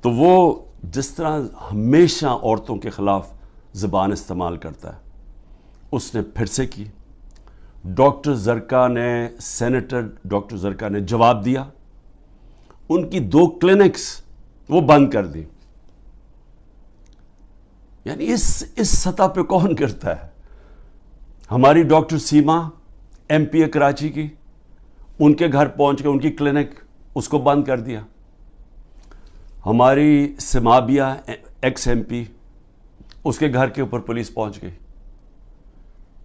تو وہ جس طرح ہمیشہ عورتوں کے خلاف زبان استعمال کرتا ہے اس نے پھر سے کی. ڈاکٹر زرکا نے سینیٹر ڈاکٹر زرکا نے جواب دیا. ان کی 2 کلینکس وہ بند کر دی. یعنی اس سطح پہ کون کرتا ہے؟ ہماری ڈاکٹر سیما ایم پی کراچی کی، ان کے گھر پہنچ کے ان کی کلینک اس کو بند کر دیا. ہماری سمابیہ ایکس ایم پی، اس کے گھر کے اوپر پولیس پہنچ گئی.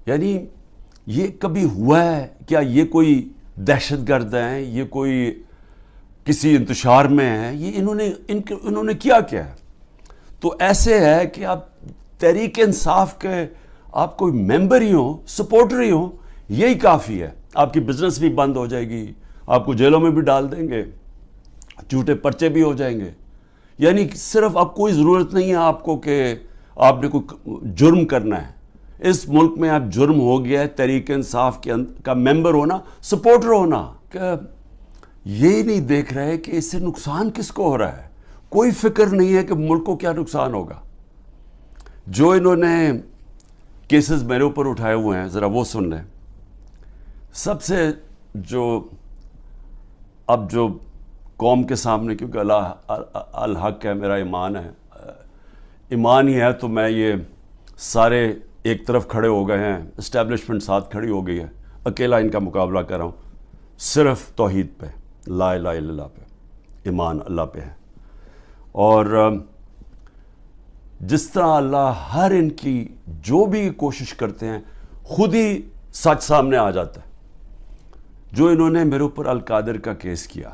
یعنی یہ کبھی ہوا ہے کیا؟ یہ کوئی دہشت گرد ہیں، یہ کوئی کسی انتشار میں ہیں، یہ انہوں نے کیا ہے؟ تو ایسے ہے کہ آپ تحریک انصاف کے آپ کوئی ممبر ہی ہوں، سپورٹر ہی ہوں، یہی کافی ہے. آپ کی بزنس بھی بند ہو جائے گی، آپ کو جیلوں میں بھی ڈال دیں گے، جھوٹے پرچے بھی ہو جائیں گے. یعنی صرف اب کوئی ضرورت نہیں ہے آپ کو کہ آپ نے کوئی جرم کرنا ہے. اس ملک میں اب جرم ہو گیا ہے تحریک انصاف کا ممبر ہونا، سپورٹر ہونا. کہ یہ نہیں دیکھ رہے کہ اس سے نقصان کس کو ہو رہا ہے. کوئی فکر نہیں ہے کہ ملک کو کیا نقصان ہوگا. جو انہوں نے کیسز میرے اوپر اٹھائے ہوئے ہیں ذرا وہ سن لیں. سب سے جو قوم کے سامنے، کیونکہ اللہ الحق ہے، میرا ایمان ہے، ایمان ہی ہے، تو میں یہ سارے ایک طرف کھڑے ہو گئے ہیں، اسٹیبلشمنٹ ساتھ کھڑی ہو گئی ہے، اکیلا ان کا مقابلہ کر رہا ہوں. صرف توحید پہ، لا الہ الا اللہ پہ، ایمان اللہ پہ ہے. اور جس طرح اللہ ہر ان کی جو بھی کوشش کرتے ہیں خود ہی سچ سامنے آ جاتا ہے. جو انہوں نے میرے اوپر القادر کا کیس کیا.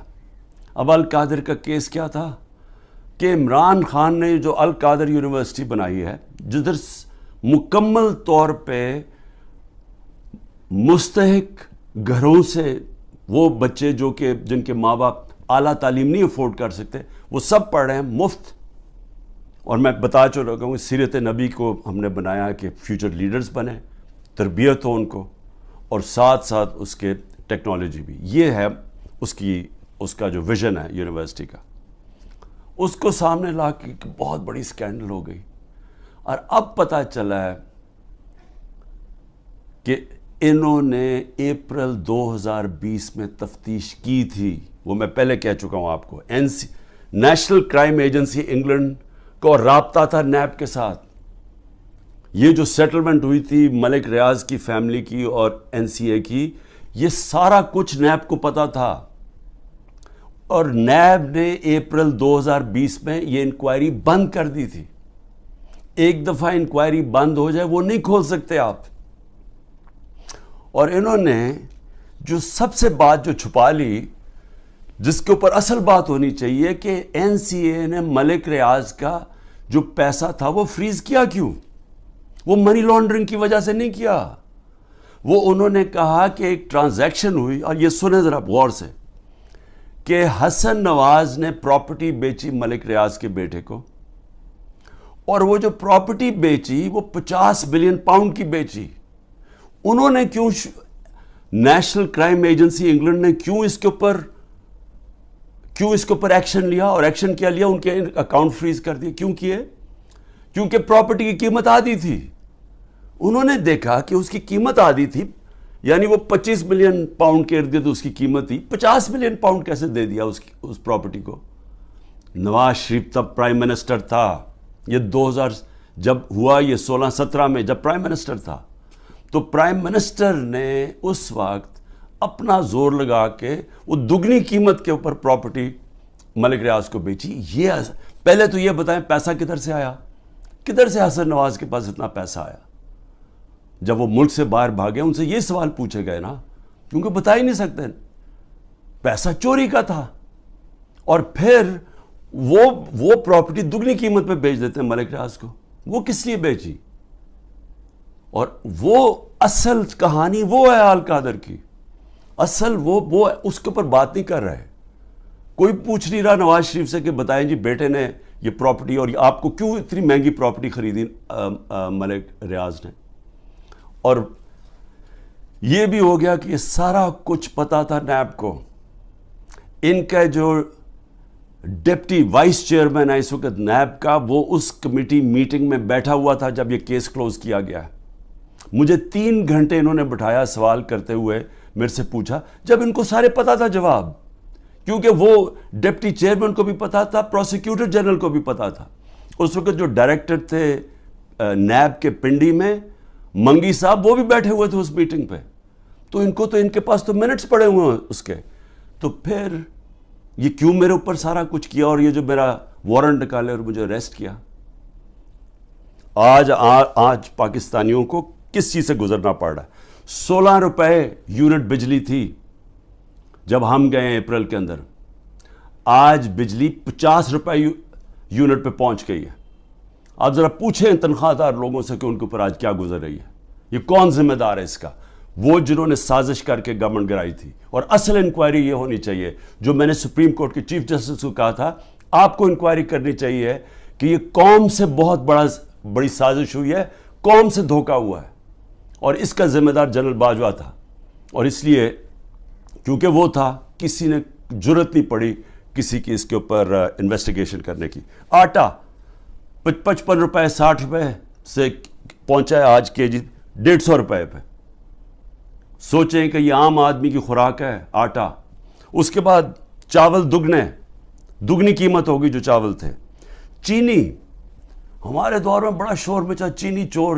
اب القادر کا کیس کیا تھا کہ عمران خان نے جو القادر یونیورسٹی بنائی ہے، جدھر مکمل طور پہ مستحق گھروں سے وہ بچے جن کے ماں باپ اعلیٰ تعلیم نہیں افورڈ کر سکتے، وہ سب پڑھ رہے ہیں مفت. اور میں بتا چکا ہوں سیرت نبی کو ہم نے بنایا کہ فیوچر لیڈرز بنے، تربیت ہو ان کو، اور ساتھ ساتھ اس کے ٹیکنالوجی بھی. یہ ہے اس کا جو ویژن ہے یونیورسٹی کا. اس کو سامنے لا کے بہت بڑی سکینڈل ہو گئی. اور اب پتہ چلا ہے کہ انہوں نے اپریل 2020 میں تفتیش کی تھی. وہ میں پہلے کہہ چکا ہوں آپ کو. نیشنل کرائم ایجنسی انگلینڈ کو رابطہ تھا نیب کے ساتھ. یہ جو سیٹلمنٹ ہوئی تھی ملک ریاض کی فیملی کی اور این سی اے کی، یہ سارا کچھ نیب کو پتا تھا. اور نیب نے اپریل 2020 میں یہ انکوائری بند کر دی تھی. ایک دفعہ انکوائری بند ہو جائے وہ نہیں کھول سکتے آپ. اور انہوں نے جو سب سے بات جو چھپا لی، جس کے اوپر اصل بات ہونی چاہیے، کہ این سی اے نے ملک ریاض کا جو پیسہ تھا وہ فریز کیا کیوں؟ وہ منی لانڈرنگ کی وجہ سے نہیں کیا. وہ انہوں نے کہا کہ ایک ٹرانزیکشن ہوئی، اور یہ سنیں ذرا غور سے، کہ حسن نواز نے پراپرٹی بیچی ملک ریاض کے بیٹے کو، اور وہ جو پراپرٹی بیچی وہ 50 بلین پاؤنڈ کی بیچی. انہوں نے کیوں، نیشنل کرائم ایجنسی انگلینڈ نے کیوں اس کے اوپر ایکشن لیا؟ اور ایکشن کیا لیا؟ ان کے اکاؤنٹ فریز کر دیے. کیوں کیے؟ کیونکہ پراپرٹی کی قیمت آدھی تھی. انہوں نے دیکھا کہ اس کی قیمت آدھی تھی، یعنی وہ 25 ملین پاؤنڈ کے ارد گرد اس کی قیمت تھی. 50 ملین پاؤنڈ کیسے دے دیا اس پراپرٹی کو؟ نواز شریف تب پرائم منسٹر تھا. یہ 2000 جب ہوا، یہ 16-17 میں جب پرائم منسٹر تھا، تو پرائم منسٹر نے اس وقت اپنا زور لگا کے وہ دگنی قیمت کے اوپر پراپرٹی ملک ریاض کو بیچی. یہ پہلے تو یہ بتائیں پیسہ کدھر سے آیا؟ کدھر سے حسن نواز کے پاس اتنا پیسہ آیا؟ جب وہ ملک سے باہر بھاگے ان سے یہ سوال پوچھے گئے نا، کیونکہ بتا ہی نہیں سکتے. پیسہ چوری کا تھا. اور پھر وہ پراپرٹی دگنی قیمت پہ بیچ دیتے ہیں ملک ریاض کو. وہ کس لیے بیچی؟ اور وہ اصل کہانی وہ ہے القادر کی. اصل وہ اس کے اوپر بات نہیں کر رہے. کوئی پوچھ نہیں رہا نواز شریف سے کہ بتائیں جی بیٹے نے یہ پراپرٹی، اور آپ کو کیوں اتنی مہنگی پراپرٹی خریدی ملک ریاض نے. اور یہ بھی ہو گیا کہ یہ سارا کچھ پتا تھا نیب کو. ان کا جو ڈپٹی وائس چیئرمین ہے اس وقت نیب کا، وہ اس کمیٹی میٹنگ میں بیٹھا ہوا تھا جب یہ کیس کلوز کیا گیا ہے. مجھے 3 گھنٹے انہوں نے بٹھایا سوال کرتے ہوئے، میرے سے پوچھا، جب ان کو سارے پتا تھا جواب، کیونکہ وہ ڈپٹی چیئرمین کو بھی پتا تھا، پروسیکیوٹر جنرل کو بھی پتا تھا. اس وقت جو ڈائریکٹر تھے نیب کے پنڈی میں، منگی صاحب، وہ بھی بیٹھے ہوئے تھے اس میٹنگ پہ. تو ان کے پاس تو منٹس پڑے ہوئے ہیں اس کے. تو پھر یہ کیوں میرے اوپر سارا کچھ کیا، اور یہ جو میرا وارنٹ نکالے اور مجھے اریسٹ کیا. آج پاکستانیوں کو کس چیز سے گزرنا پڑ رہا ہے. 16 روپے یونٹ بجلی تھی جب ہم گئے ہیں اپریل کے اندر، آج بجلی 50 روپے یونٹ پہ پہنچ گئی ہے. آپ ذرا پوچھیں تنخواہ دار لوگوں سے کہ ان کے اوپر آج کیا گزر رہی ہے. یہ کون ذمہ دار ہے اس کا؟ وہ جنہوں نے سازش کر کے گورنمنٹ گرائی تھی. اور اصل انکوائری یہ ہونی چاہیے جو میں نے سپریم کورٹ کے چیف جسٹس کو کہا تھا، آپ کو انکوائری کرنی چاہیے کہ یہ قوم سے بہت بڑی سازش ہوئی ہے، قوم سے دھوکہ ہوا ہے، اور اس کا ذمہ دار جنرل باجوہ تھا. اور اس لیے کیونکہ وہ تھا، کسی نے جرت نہیں پڑی کسی کی اس کے اوپر انویسٹیگیشن کرنے کی. آٹا 55 روپے 60 روپے سے پہنچا ہے آج کے جی 150 روپے پہ. سوچیں کہ یہ عام آدمی کی خوراک ہے آٹا. اس کے بعد چاول دگنی قیمت ہوگی جو چاول تھے. چینی، ہمارے دور میں بڑا شور مچا چینی چور.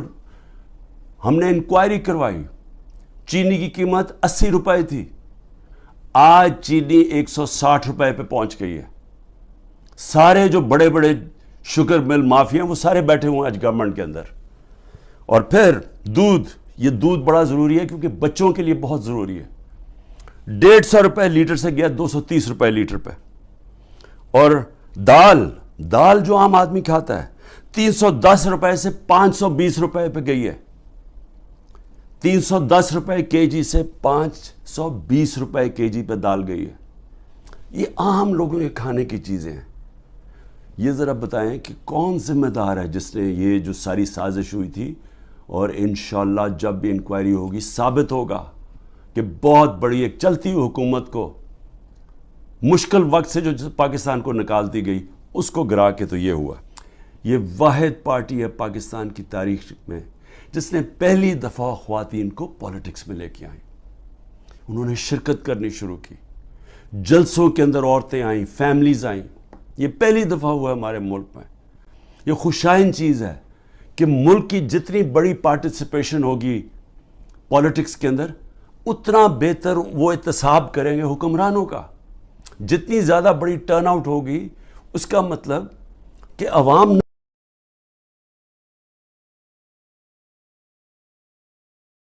ہم نے انکوائری کروائی، چینی کی قیمت 80 روپے تھی، آج چینی 160 روپے پہ پہنچ گئی ہے. سارے جو بڑے بڑے شوگر مل مافیا ہیں وہ سارے بیٹھے ہوئے ہیں آج گورنمنٹ کے اندر. اور پھر یہ دودھ بڑا ضروری ہے کیونکہ بچوں کے لیے بہت ضروری ہے. 150 روپے لیٹر سے گیا 230 روپے لیٹر پہ. اور دال جو عام آدمی کھاتا ہے 310 روپے سے 520 روپے پہ گئی ہے. 310 روپے کے جی سے 520 روپے کے جی پہ دال گئی ہے. یہ عام لوگوں کے کھانے کی چیزیں ہیں. یہ ذرا بتائیں کہ کون ذمہ دار ہے جس نے یہ جو ساری سازش ہوئی تھی. اور انشاءاللہ جب بھی انکوائری ہوگی ثابت ہوگا کہ بہت بڑی ایک چلتی ہوئی حکومت کو مشکل وقت سے جو پاکستان کو نکالتی گئی اس کو گرا کے تو یہ ہوا. یہ واحد پارٹی ہے پاکستان کی تاریخ میں جس نے پہلی دفعہ خواتین کو پولیٹکس میں لے کے آئیں. انہوں نے شرکت کرنی شروع کی، جلسوں کے اندر عورتیں آئیں، فیملیز آئیں. یہ پہلی دفعہ ہوا ہے ہمارے ملک میں. یہ خوشائن چیز ہے کہ ملک کی جتنی بڑی پارٹیسپیشن ہوگی پولیٹکس کے اندر اتنا بہتر وہ احتساب کریں گے حکمرانوں کا. جتنی زیادہ بڑی ٹرن آؤٹ ہوگی اس کا مطلب کہ عوام